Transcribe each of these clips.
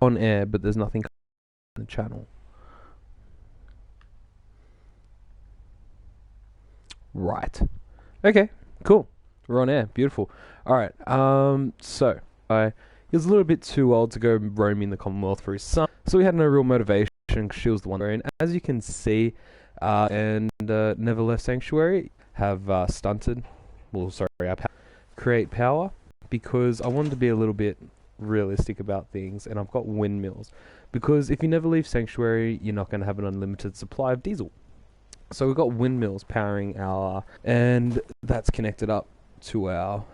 on air, but there's nothing on the channel. Right. Okay. Cool. We're on air. Beautiful. All right. So he was a little bit too old to go roaming the Commonwealth for his son, so he had no real motivation. She was the one. And as you can see, and Never Left Sanctuary have stunted. Well, sorry, create power because I wanted to be a little bit realistic about things, and I've got windmills because if you never leave Sanctuary, you're not going to have an unlimited supply of diesel. So we've got windmills powering our, and that's connected up to our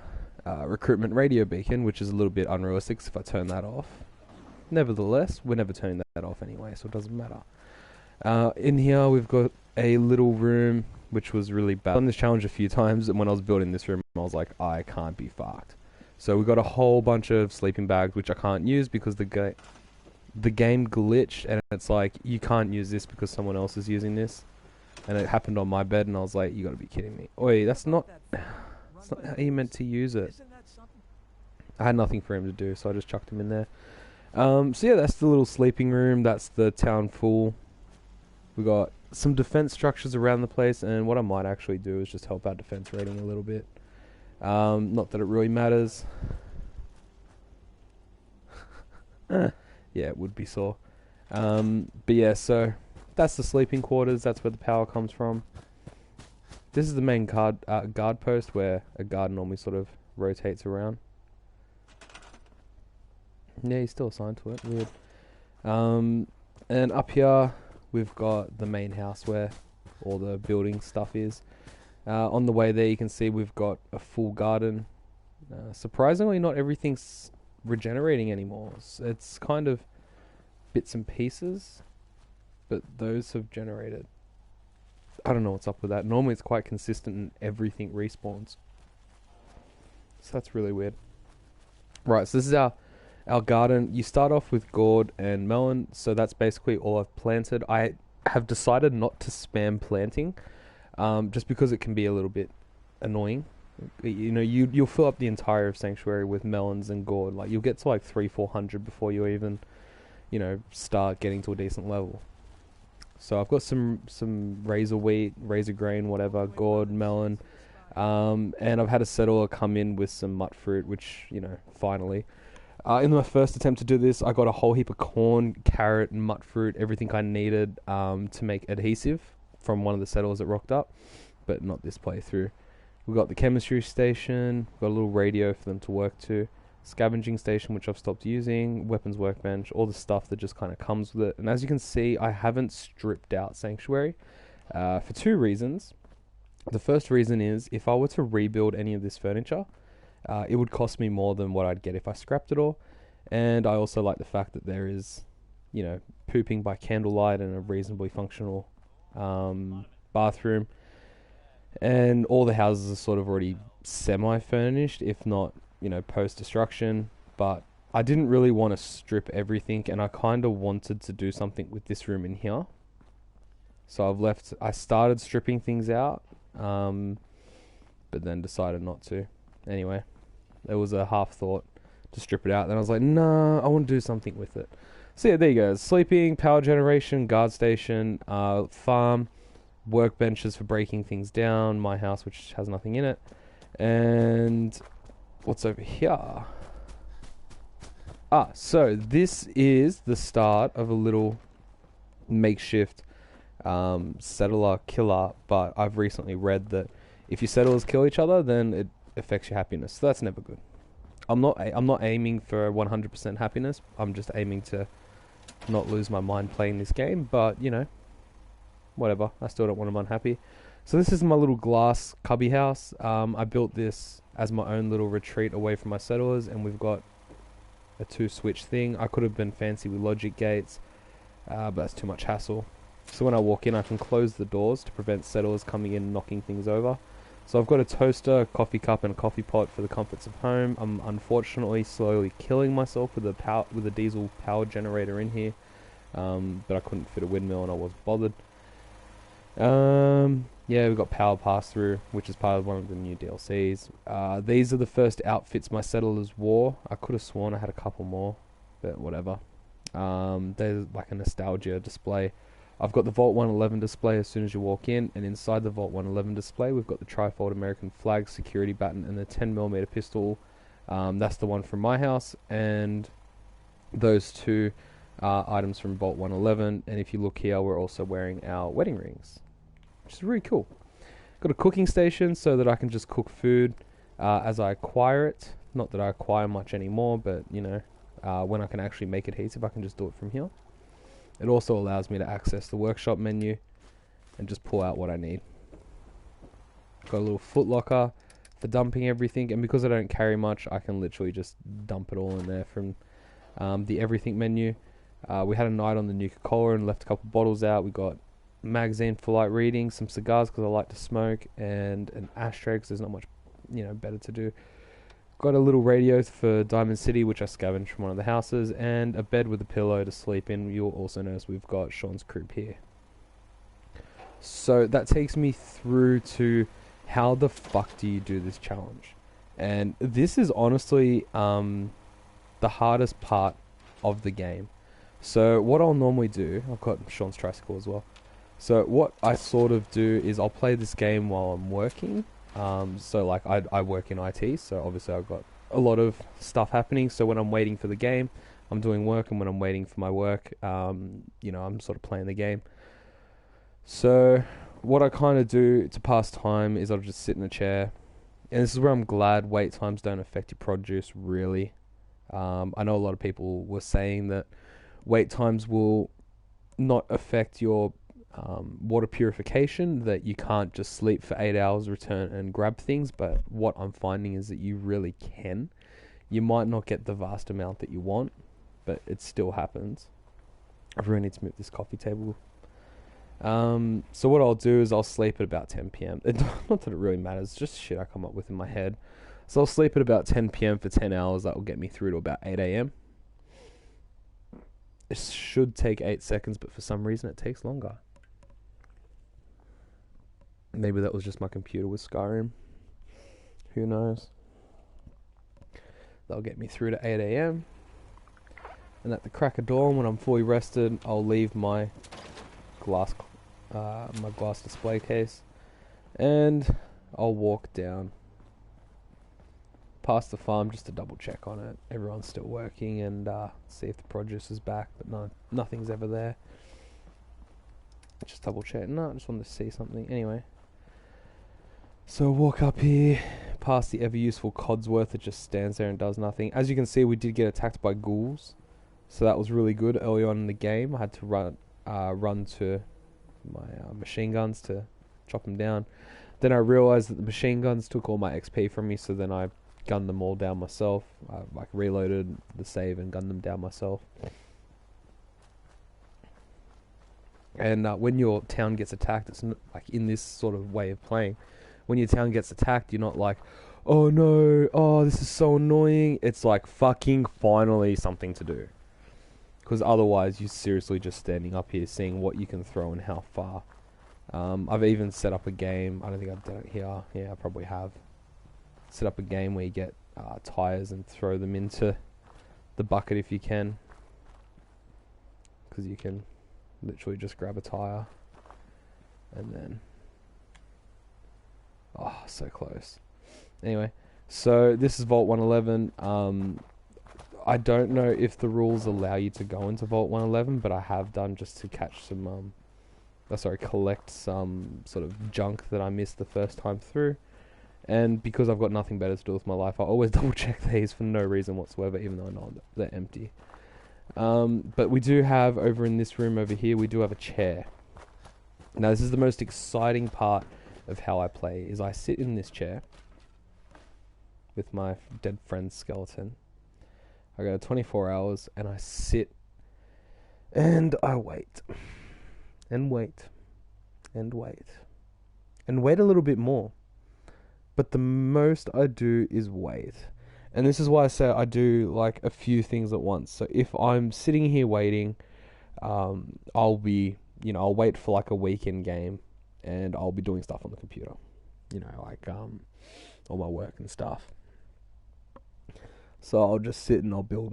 recruitment radio beacon, which is a little bit unrealistic if I turn that off. Nevertheless, we're never turning that off anyway, so it doesn't matter. In here, we've got a little room, which was really bad. I've done this challenge a few times, and when I was building this room, I was like, I can't be fucked. So we've got a whole bunch of sleeping bags, which I can't use because the game glitched, and it's like, you can't use this because someone else is using this. And it happened on my bed, and I was like, you gotta be kidding me. Oi, that's not how you meant to use it. I had nothing for him to do, so I just chucked him in there. So yeah, that's the little sleeping room. That's the town full. We got some defense structures around the place, and what I might actually do is just help our defense rating a little bit. Not that it really matters. Yeah, it would be sore. But yeah, so that's the sleeping quarters. That's where the power comes from. This is the main guard post where a guard normally sort of rotates around. Yeah, he's still assigned to it. Weird. And up here, we've got the main house where all the building stuff is. On the way there, you can see we've got a full garden. Surprisingly, not everything's regenerating anymore. It's kind of bits and pieces, but those have generated. I don't know what's up with that. Normally, it's quite consistent and everything respawns. So that's really weird. Right, so this is our garden. You start off with gourd and melon, so that's basically all I've planted. I have decided not to spam planting, just because it can be a little bit annoying. You know, you'll fill up the entire of Sanctuary with melons and gourd. Like, you'll get to like 300-400 before you even, start getting to a decent level. So I've got some razor wheat, razor grain, whatever, gourd, melon, and I've had a settler come in with some mut fruit, which, finally. In my first attempt to do this, I got a whole heap of corn, carrot, and mut fruit, everything I needed to make adhesive from one of the settlers that rocked up, but not this playthrough. We've got the chemistry station, we've got a little radio for them to work to, scavenging station, which I've stopped using, weapons workbench, all the stuff that just kind of comes with it. And as you can see, I haven't stripped out Sanctuary for two reasons. The first reason is, if I were to rebuild any of this furniture, it would cost me more than what I'd get if I scrapped it all. And I also like the fact that there is, pooping by candlelight and a reasonably functional bathroom. And all the houses are sort of already semi-furnished, if not, post-destruction. But I didn't really want to strip everything, and I kind of wanted to do something with this room in here. So I started stripping things out, but then decided not to. Anyway, there was a half thought to strip it out. Then I was like, nah, I want to do something with it. So yeah, there you go. Sleeping, power generation, guard station, farm, workbenches for breaking things down, my house, which has nothing in it. And what's over here? So this is the start of a little makeshift settler killer, but I've recently read that if your settlers kill each other, then it affects your happiness. So that's never good. I'm not aiming for 100% happiness. I'm just aiming to not lose my mind playing this game, but whatever. I still don't want them unhappy. So this is my little glass cubby house. I built this as my own little retreat away from my settlers, and we've got a 2-switch thing. I could have been fancy with logic gates, but that's too much hassle. So when I walk in, I can close the doors to prevent settlers coming in and knocking things over. So I've got a toaster, a coffee cup, and a coffee pot for the comforts of home. I'm unfortunately slowly killing myself with a diesel power generator in here, but I couldn't fit a windmill and I wasn't bothered. Yeah, we've got power pass through, which is part of one of the new DLCs. These are the first outfits my settlers wore. I could have sworn I had a couple more. but whatever. There's like a nostalgia display. I've got the Vault 111 display as soon as you walk in, and inside the Vault 111 display we've got the trifold American flag security baton and the 10mm pistol. That's the one from my house, and those two are items from Vault 111. And if you look here, we're also wearing our wedding rings, which is really cool. Got a cooking station so that I can just cook food as I acquire it. Not that I acquire much anymore, but you know, when I can actually make adhesive, I can just do it from here. It also allows me to access the workshop menu and just pull out what I need. Got a little foot locker for dumping everything, and because I don't carry much, I can literally just dump it all in there from the everything menu. We had a night on the Nuka-Cola and left a couple bottles out. We got a magazine for light reading, some cigars because I like to smoke, and an ashtray because there's not much, better to do. Got a little radio for Diamond City, which I scavenged from one of the houses, and a bed with a pillow to sleep in. You'll also notice we've got Sean's crib here. So that takes me through to how the fuck do you do this challenge? And this is honestly the hardest part of the game. So what I'll normally do, I've got Sean's tricycle as well. So what I sort of do is I'll play this game while I'm working. So like I work in IT, so obviously I've got a lot of stuff happening. So when I'm waiting for the game, I'm doing work, and when I'm waiting for my work, I'm sort of playing the game. So what I kind of do to pass time is I'll just sit in a chair, and this is where I'm glad wait times don't affect your produce really. I know a lot of people were saying that wait times will not affect your water purification, that you can't just sleep for 8 hours, return and grab things, but what I'm finding is that you really can. You might not get the vast amount that you want, but it still happens. I really need to move this coffee table. So what I'll do is I'll sleep at about 10 p.m. Not that it really matters, just shit I come up with in my head. So I'll sleep at about 10 p.m. for 10 hours. That will get me through to about 8 a.m. It should take 8 seconds, but for some reason it takes longer. Maybe that was just my computer with Skyrim. Who knows? That'll get me through to 8 a.m. And at the crack of dawn, when I'm fully rested, I'll leave my glass display case, and I'll walk down past the farm just to double check on it. Everyone's still working, and see if the produce is back, but nothing's ever there. Just double check. No, I just wanted to see something. Anyway. So walk up here, past the ever useful Codsworth. It just stands there and does nothing. As you can see, we did get attacked by ghouls, so that was really good early on in the game. I had to run to my machine guns to chop them down. Then I realized that the machine guns took all my XP from me, so then I gunned them all down myself. I reloaded the save and gunned them down myself. And when your town gets attacked, it's not like in this sort of way of playing. When your town gets attacked, you're not like, oh no, oh this is so annoying. It's like fucking finally something to do. Because otherwise you're seriously just standing up here seeing what you can throw and how far. I've even set up a game. I don't think I've done it here. Yeah, I probably have. Set up a game where you get tires and throw them into the bucket if you can. Because you can literally just grab a tire and then... Oh, so close. Anyway, so this is Vault 111. I don't know if the rules allow you to go into Vault 111, but I have done just to catch some, collect some sort of junk that I missed the first time through. And because I've got nothing better to do with my life, I always double check these for no reason whatsoever, even though I know they're empty. But we do have, over in this room over here, we do have a chair. Now this is the most exciting part of how I play, is I sit in this chair with my dead friend's skeleton. I go 24 hours and I sit and I wait and wait and wait and wait a little bit more. But the most I do is wait. And this is why I say I do like a few things at once. So if I'm sitting here waiting, I'll be, I'll wait for like a weekend game and I'll be doing stuff on the computer, like all my work and stuff. So I'll just sit and I'll build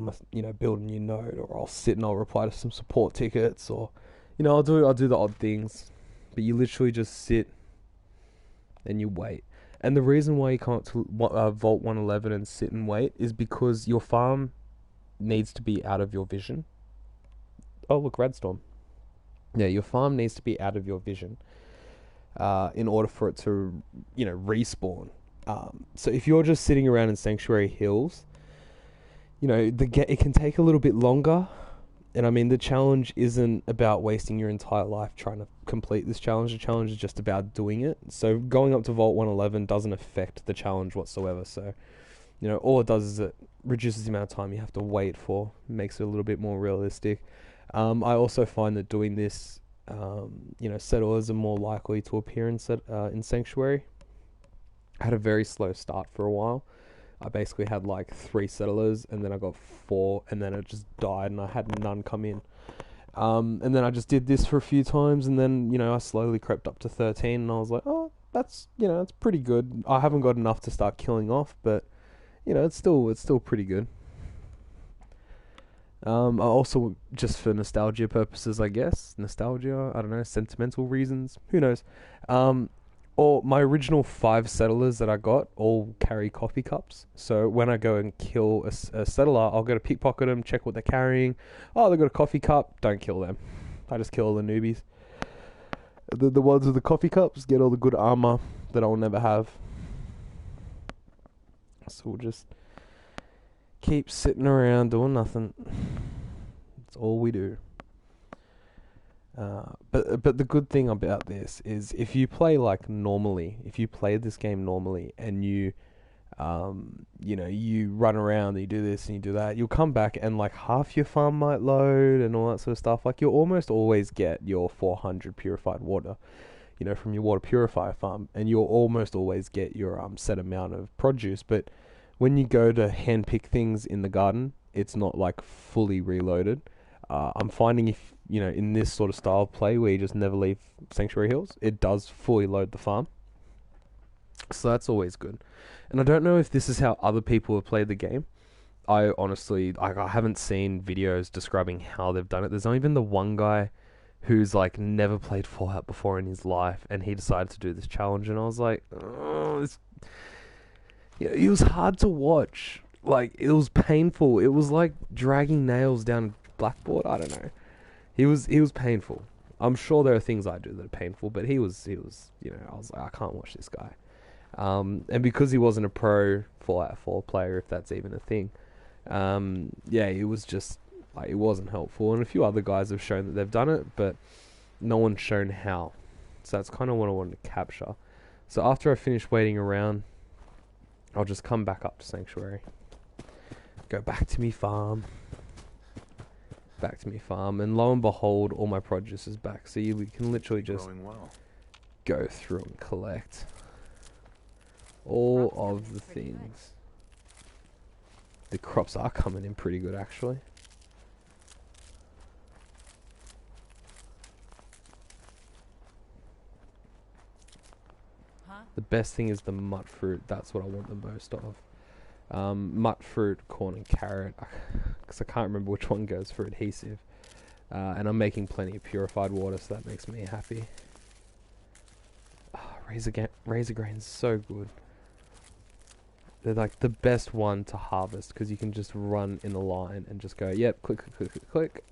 build a new node, or I'll sit and I'll reply to some support tickets, or I'll do the odd things. But you literally just sit and you wait. And the reason why you can't Vault 111 and sit and wait is because your farm needs to be out of your vision. Oh, look, Radstorm. Yeah, your farm needs to be out of your vision in order for it to, respawn. So if you're just sitting around in Sanctuary Hills, it can take a little bit longer. And I mean, the challenge isn't about wasting your entire life trying to complete this challenge. The challenge is just about doing it. So going up to Vault 111 doesn't affect the challenge whatsoever. So, all it does is it reduces the amount of time you have to wait for, makes it a little bit more realistic. I also find that doing this, settlers are more likely to appear in Sanctuary. I had a very slow start for a while. I basically had like 3 settlers, and then I got 4, and then it just died, and I had none come in. And then I just did this for a few times, and then, I slowly crept up to 13, and I was like, oh, that's pretty good. I haven't got enough to start killing off, but, it's still pretty good. I also, just for nostalgia purposes, I guess, I don't know, sentimental reasons, who knows, or my original 5 settlers that I got all carry coffee cups. So when I go and kill a settler, I'll go to pickpocket them, check what they're carrying. Oh, they got a coffee cup. Don't kill them. I just kill all the newbies. The ones with the coffee cups get all the good armor that I'll never have. So we'll just keep sitting around doing nothing. That's all we do. But the good thing about this is if you play if you play this game normally, and you run around and you do this and you do that, you'll come back and half your farm might load and all that sort of stuff. You'll almost always get your 400 purified water, from your water purifier farm, and you'll almost always get your set amount of produce. But when you go to handpick things in the garden, it's not fully reloaded. I'm finding if, in this sort of style of play where you just never leave Sanctuary Hills, it does fully load the farm. So that's always good. And I don't know if this is how other people have played the game. I honestly, I haven't seen videos describing how they've done it. There's only been the one guy who's never played Fallout before in his life, and he decided to do this challenge, and I was like, oh, it was hard to watch. It was painful. It was like dragging nails down a blackboard. I don't know. He was painful. I'm sure there are things I do that are painful, but he was, I was like, I can't watch this guy. And because he wasn't a pro Fallout 4 player, if that's even a thing, it was just, it wasn't helpful. And a few other guys have shown that they've done it, but no one's shown how. So that's kind of what I wanted to capture. So after I finish waiting around, I'll just come back up to Sanctuary. Go back to me farm. And lo and behold, all my produce is back. So we can literally just go through and collect all of the things. The crops are coming in pretty good, actually. The best thing is the mut fruit. That's what I want the most of. Mut fruit, corn and carrot, because I can't remember which one goes for adhesive. And I'm making plenty of purified water, so that makes me happy. Razor grain's so good. They're the best one to harvest, because you can just run in a line and just go, yep, click, click, click, click,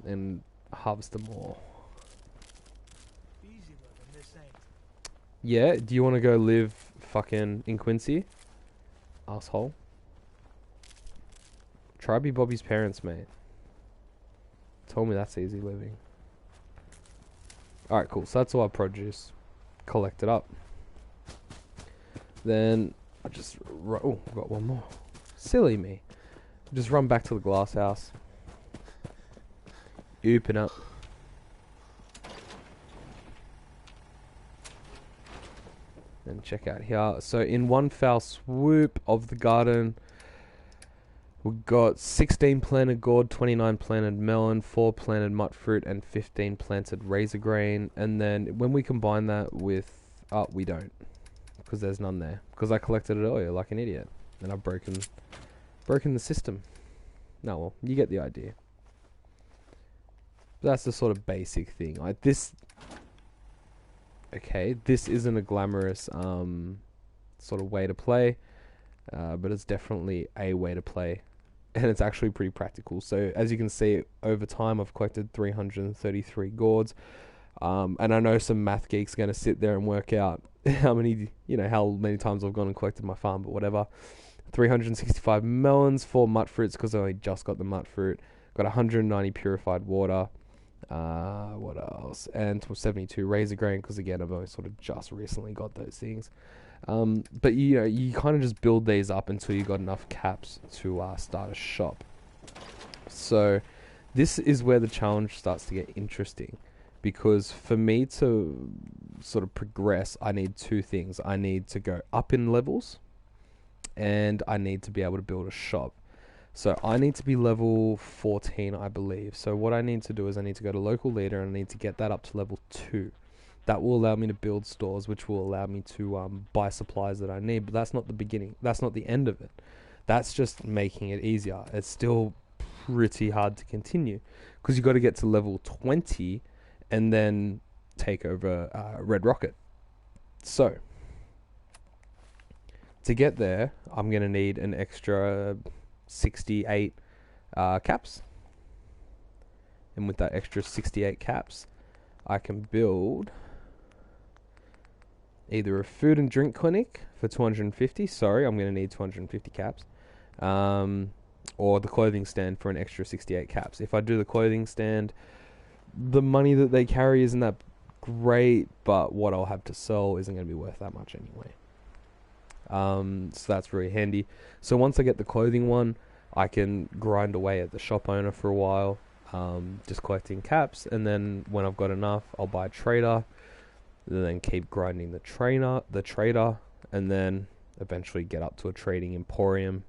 and harvest them all. Yeah, do you want to go live fucking in Quincy? Asshole. Try be Bobby's parents, mate. Told me that's easy living. Alright, cool. So that's all our produce. Collect it up. Then I just... oh, I've got one more. Silly me. Just run back to the glass house. Open up. And check out here. So in one foul swoop of the garden, we've got 16 planted gourd, 29 planted melon, 4 planted mut fruit, and 15 planted razor grain. And then when we combine that with... oh, we don't. Because there's none there. Because I collected it earlier like an idiot. And I've broken broken the system. No, well, you get the idea. That's the sort of basic thing. Like this. Okay, this isn't a glamorous sort of way to play, but it's definitely a way to play, and it's actually pretty practical. So as you can see, over time I've collected 333 gourds, and I know some math geeks are going to sit there and work out how many times I've gone and collected my farm, but whatever. 365 melons, 4 mut fruits because I only just got the mut fruit. Got 190 purified water. What else? And 72 razor grain because again I've only sort of just recently got those things. But you kind of just build these up until you got enough caps to start a shop. So this is where the challenge starts to get interesting, because for me to sort of progress, I need 2 things. I need to go up in levels, and I need to be able to build a shop. So I need to be level 14, I believe. So what I need to do is I need to go to local leader and I need to get that up to level 2. That will allow me to build stores, which will allow me to buy supplies that I need. But that's not the beginning. That's not the end of it. That's just making it easier. It's still pretty hard to continue because you've got to get to level 20 and then take over Red Rocket. So to get there, I'm going to need an extra 68 caps, and with that extra 68 caps I can build either a food and drink clinic for 250, sorry I'm going to need 250 caps, or the clothing stand for an extra 68 caps. If I do the clothing stand, the money that they carry isn't that great, but what I'll have to sell isn't going to be worth that much anyway. So that's really handy. So once I get the clothing one, I can grind away at the shop owner for a while, just collecting caps, and then when I've got enough, I'll buy a trader, and then keep grinding the trader, and then eventually get up to a trading emporium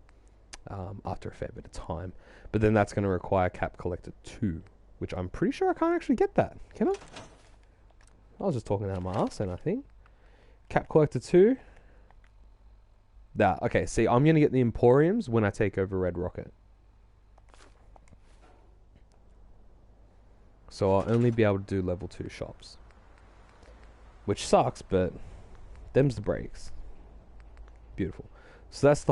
after a fair bit of time. But then that's going to require cap collector 2, which I'm pretty sure I can't actually get that. Can I? I was just talking out of my arse then, I think. Cap collector 2. Okay, see, I'm going to get the emporiums when I take over Red Rocket. So I'll only be able to do level 2 shops. Which sucks, but them's the breaks. Beautiful. So that's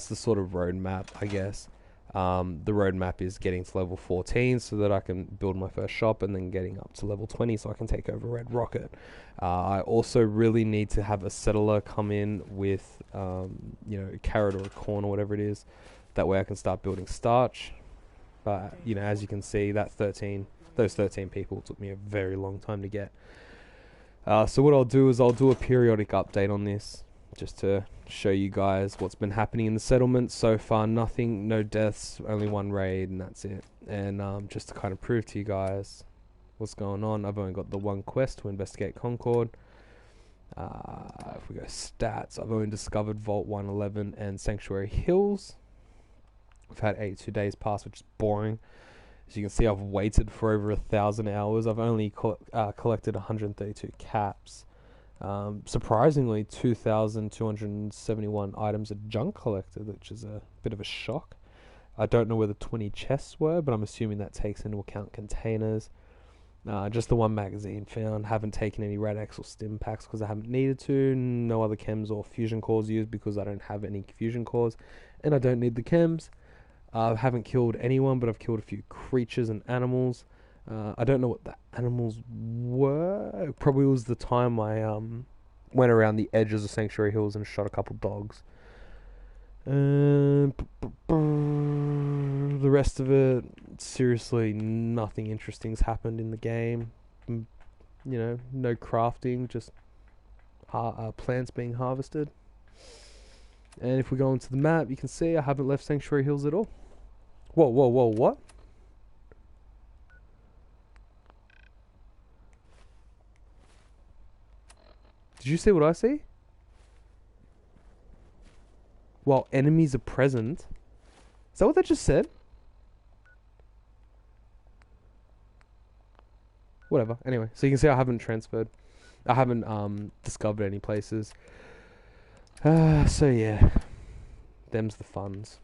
the sort of roadmap, I guess. The roadmap is getting to level 14 so that I can build my first shop, and then getting up to level 20 so I can take over Red Rocket. I also really need to have a settler come in with, a carrot or a corn or whatever it is. That way I can start building starch. But, as you can see, those 13 people took me a very long time to get. So what I'll do is I'll do a periodic update on this, just to show you guys what's been happening in the settlement. So far, nothing, no deaths, only 1 raid, and that's it. And just to kind of prove to you guys what's going on, I've only got the 1 quest to investigate Concord. If we go stats, I've only discovered Vault 111 and Sanctuary Hills. I've had 82 days pass, which is boring. As you can see, I've waited for over 1,000 hours. I've only collected 132 caps. Surprisingly, 2,271 items are junk collected, which is a bit of a shock. I don't know where the 20 chests were, but I'm assuming that takes into account containers. Just the 1 magazine found. Haven't taken any Rad-X or Stim packs because I haven't needed to. No other chems or fusion cores used because I don't have any fusion cores, and I don't need the chems. I haven't killed anyone, but I've killed a few creatures and animals. I don't know what the animals were. It probably was the time I went around the edges of Sanctuary Hills and shot a couple dogs. The rest of it, seriously, nothing interesting's happened in the game. No crafting, just plants being harvested. And if we go into the map, you can see I haven't left Sanctuary Hills at all. Whoa, what? Did you see what I see? While enemies are present. Is that what that just said? Whatever. Anyway, so you can see I haven't transferred. I haven't discovered any places. So yeah. Them's the funds.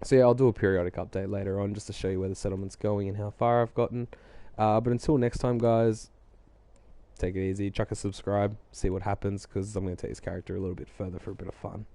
So yeah, I'll do a periodic update later on just to show you where the settlement's going and how far I've gotten. But until next time, guys, take it easy. Chuck a subscribe, see what happens, because I'm going to take his character a little bit further for a bit of fun.